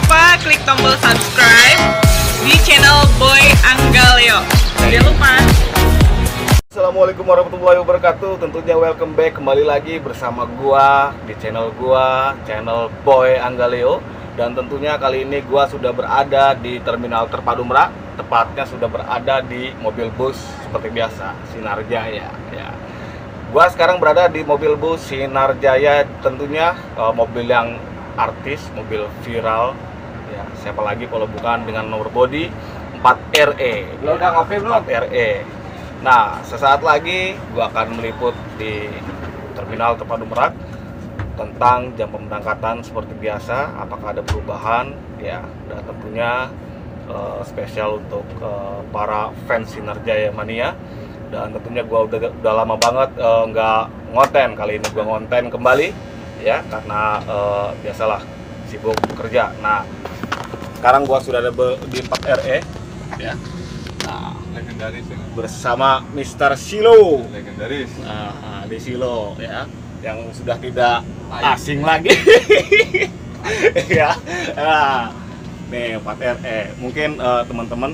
lupa klik tombol subscribe di channel Boy Anggaleo. Jangan lupa. Assalamualaikum warahmatullahi wabarakatuh. Tentunya welcome back kembali lagi bersama gua di channel Boy Anggaleo. Dan tentunya kali ini gua sudah berada di Terminal Terpadu Merak. Tepatnya sudah berada di mobil bus seperti biasa, Sinar Jaya ya. Gua sekarang berada di mobil bus Sinar Jaya, tentunya mobil yang artis, mobil viral ya. Siapa lagi kalau bukan dengan nomor bodi 4RE. Lo udah ngopi belum? 4RE. Nah, sesaat lagi gua akan meliput di Terminal Terpadu Merak tentang jam pemberangkatan seperti biasa, apakah ada perubahan ya, dan tentunya spesial untuk para fans Sinar Jaya Mania. Dan tentunya gua udah lama banget nggak ngonten. Kali ini gua ngonten kembali ya, karena biasalah sibuk bekerja. Nah, sekarang gua sudah ada di 4RE ya. Nah, Legendaris ya. bersama Mr. Silo. Legendaris. Nah, di Silo ya, yang sudah tidak asing lagi. Ya. Nah, nih 4RE. Mungkin teman-teman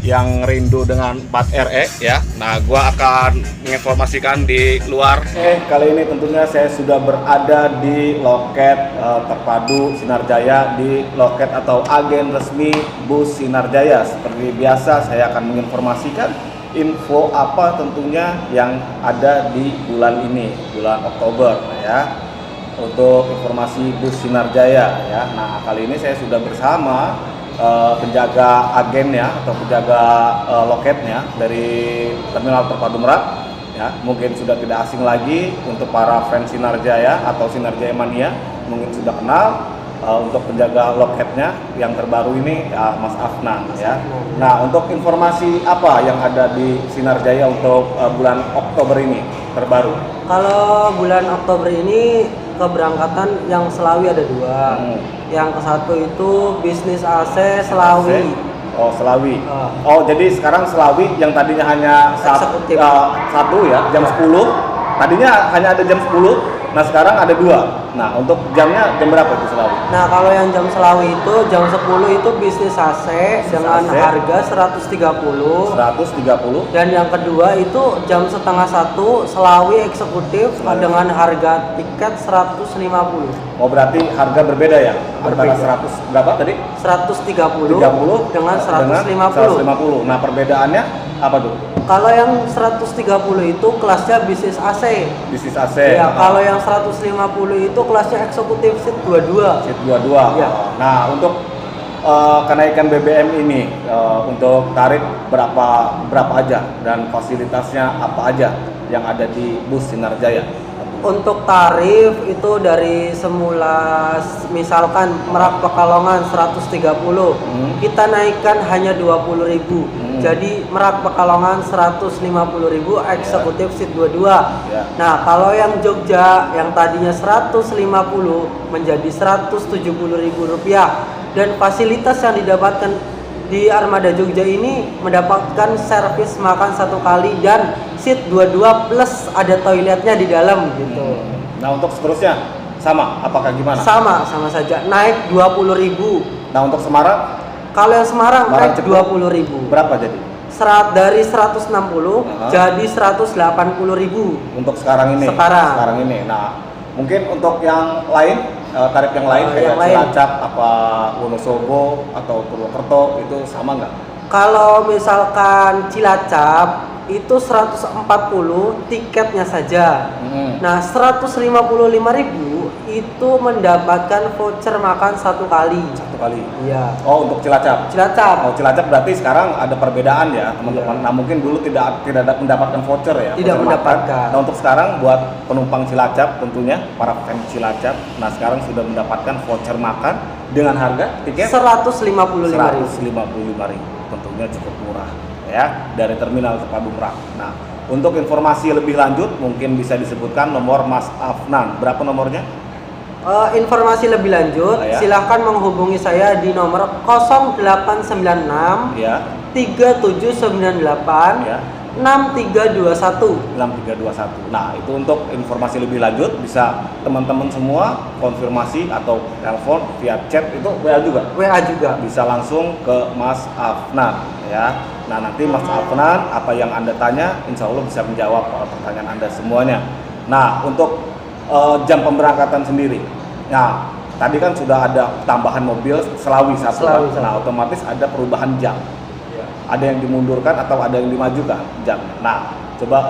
yang rindu dengan 4RE ya. Nah, gua akan menginformasikan di luar. Kali ini tentunya saya sudah berada di loket terpadu Sinar Jaya, di loket atau agen resmi bus Sinar Jaya. Seperti biasa saya akan menginformasikan info apa tentunya yang ada di bulan ini, bulan Oktober ya. Untuk informasi bus Sinar Jaya ya. Nah, kali ini saya sudah bersama penjaga agennya atau penjaga loketnya dari Terminal Terpadu Merak ya. Mungkin sudah tidak asing lagi untuk para fans Sinar Jaya atau Sinar Jaya Mania, mungkin sudah kenal. Untuk penjaga loketnya yang terbaru ini Mas Afnan ya. Nah, untuk informasi apa yang ada di Sinar Jaya untuk bulan Oktober ini terbaru? Kalau bulan Oktober ini keberangkatan yang Selawi ada dua. Yang ke satu itu bisnis AC Selawi. Oh, Selawi. Oh, jadi sekarang Selawi yang tadinya hanya satu ya, jam 10. Tadinya hanya ada jam 10. Nah, sekarang ada dua. Nah, untuk jamnya jam berapa itu Selawi? Nah, kalau yang jam Selawi itu jam 10 itu bisnis AC dengan AC. harga 130. 130. Dan yang kedua itu jam setengah 1 Selawi eksekutif dengan harga tiket 150. Oh, berarti harga berbeda ya? Antara Berbeda. 100 berapa tadi? 130 30 dengan 150. 150. Nah, perbedaannya apa tuh? Kalau yang 130 itu kelasnya bisnis AC. Bisnis AC. Ya, kalau yang 150 itu kelasnya eksekutif seat 22. Seat 22. Ya. Nah, untuk kenaikan BBM ini untuk tarif berapa aja dan fasilitasnya apa aja yang ada di bus Sinar Jaya? Untuk tarif itu dari semula misalkan Merak Pekalongan 130, kita naikkan hanya 20.000. Jadi Merak Pekalongan 150.000 eksekutif seat 22. Ya. Nah, kalau yang Jogja yang tadinya 150 menjadi 170.000 rupiah, dan fasilitas yang didapatkan di Armada Jogja ini mendapatkan servis makan 1 kali dan seat 22 plus ada toiletnya di dalam gitu. Nah, untuk seterusnya sama apakah gimana? Sama saja naik 20.000. Nah, untuk Semarang Kalau yang Semarang naik Cepet 20.000. berapa jadi? Dari 160 jadi 180.000 Untuk sekarang ini. Sekarang. Ini. Nah, mungkin untuk yang lain, tarif yang lain kayak yang lain. Cilacap, apa Wonosobo atau Purwokerto itu sama nggak? Kalau misalkan Cilacap itu 140 tiketnya saja. Nah, 155.000 itu mendapatkan voucher makan 1 kali. 1 kali. Iya. Oh, untuk Cilacap. Cilacap. Oh, Cilacap berarti sekarang ada perbedaan ya, teman-teman. Iya. Nah, mungkin dulu tidak mendapatkan voucher ya. Tidak voucher mendapatkan. makan. Nah, untuk sekarang buat penumpang Cilacap tentunya para fans Cilacap, nah sekarang sudah mendapatkan voucher makan dengan harga tiket 155.000. tentunya cukup murah ya, dari Terminal Terpadu Merak. Nah, untuk informasi lebih lanjut mungkin bisa disebutkan nomor Mas Afnan. Berapa nomornya? Informasi lebih lanjut ya. silahkan menghubungi saya di nomor 0896 Ya. 3798 Ya. 6321. 6321. Nah, itu untuk informasi lebih lanjut bisa teman-teman semua konfirmasi atau telepon via chat, itu WA juga. WA juga. Bisa langsung ke Mas Afnan ya. Nah, nanti Mas Afnan apa yang Anda tanya insya Allah bisa menjawab pertanyaan Anda semuanya. Nah, untuk jam pemberangkatan sendiri. Nah, tadi kan sudah ada tambahan mobil Selawi satu. Nah, otomatis ada perubahan jam. Ada yang dimundurkan atau ada yang dimajukan jam. Nah, coba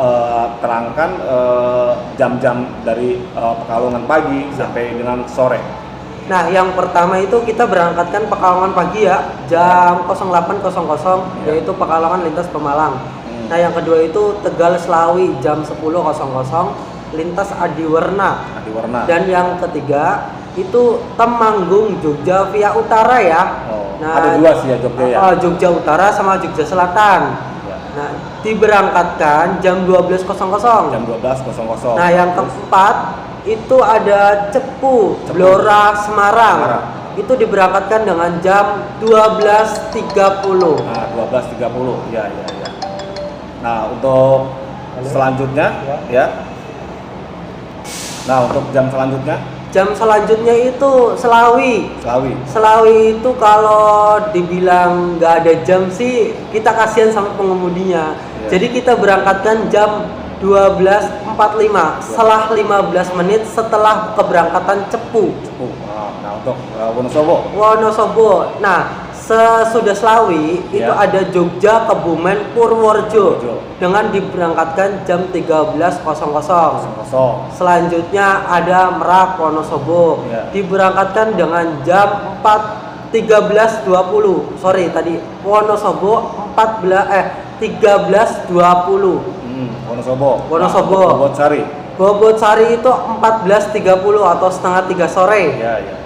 terangkan jam-jam dari Pekalongan pagi sampai dengan sore. Nah, yang pertama itu kita berangkatkan Pekalongan pagi ya, jam 08.00 yaitu Pekalongan lintas Pemalang. Nah, yang kedua itu Tegal Selawi jam 10.00 lintas Adiwerna. Dan yang ketiga itu Temanggung Jogja via utara ya. Nah, ada dua sih ya Jogja ya. Jogja Utara sama Jogja Selatan. Ya. Nah, diberangkatkan jam 12.00. Jam 12.00. Nah, yang keempat itu ada Cepu, Blora Semarang. Itu diberangkatkan dengan jam 12.30. Nah, 12.30. Ya. Nah, untuk selanjutnya ya. Nah, untuk jam selanjutnya? Jam selanjutnya itu Selawi. Selawi itu kalau dibilang nggak ada jam sih kita kasihan sama pengemudinya. Jadi kita berangkatkan jam 12.45 setelah 15 menit setelah keberangkatan Cepu. Nah, untuk Wonosobo. Nah, sesudah Selawi itu ada Jogja, Kebumen, Purworejo dengan diberangkatkan jam 13.00. Selanjutnya ada Merak, Wonosobo diberangkatkan dengan jam 13.20. Sorry tadi Wonosobo 13.20. Wonosobo. Bobotsari itu 14.30 atau setengah 3 sore.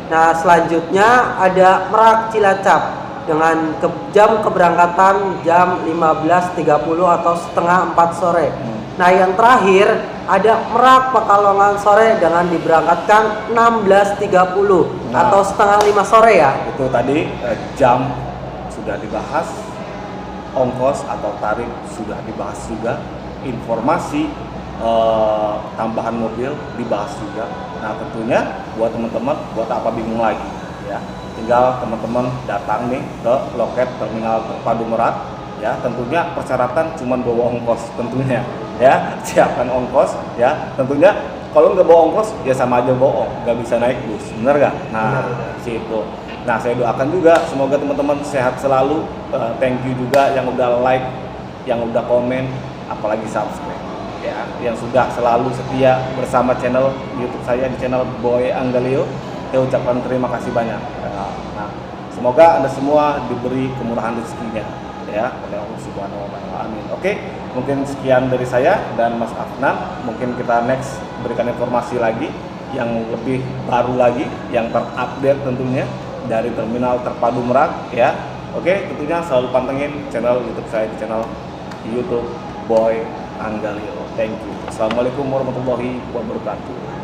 Nah, selanjutnya ada Merak Cilacap dengan jam keberangkatan jam 15.30 atau setengah 4 sore. Nah, yang terakhir ada Merak Pekalongan sore dengan diberangkatkan 16.30 atau setengah 5 sore ya. Itu tadi jam sudah dibahas, ongkos atau tarif sudah dibahas juga, informasi tambahan mobil dibahas juga. Nah, tentunya buat teman-teman, buat apa bingung lagi ya, tinggal teman-teman datang nih ke loket terminal terpadu Merak ya. Tentunya persyaratan cuma bawa ongkos tentunya ya, siapkan ongkos ya. Tentunya kalau nggak bawa ongkos ya sama aja bohong, nggak bisa naik bus, bener nggak? Nah, situ. Nah, saya doakan juga semoga teman-teman sehat selalu. Thank you juga yang udah like, yang udah komen, apalagi subscribe ya, yang sudah selalu setia bersama channel YouTube saya di channel Boy Anggalio. Saya ucapkan terima kasih banyak. Nah, semoga Anda semua diberi kemurahan rezekinya ya oleh Allah Subhanahu wa taala. Amin. Oke, mungkin sekian dari saya dan Mas Afnan. Mungkin kita next berikan informasi lagi yang lebih baru lagi, yang terupdate tentunya dari terminal terpadu Merak ya. Oke, tentunya selalu pantengin channel YouTube saya di channel YouTube Boy Anggalio. Thank you. Assalamualaikum warahmatullahi wabarakatuh.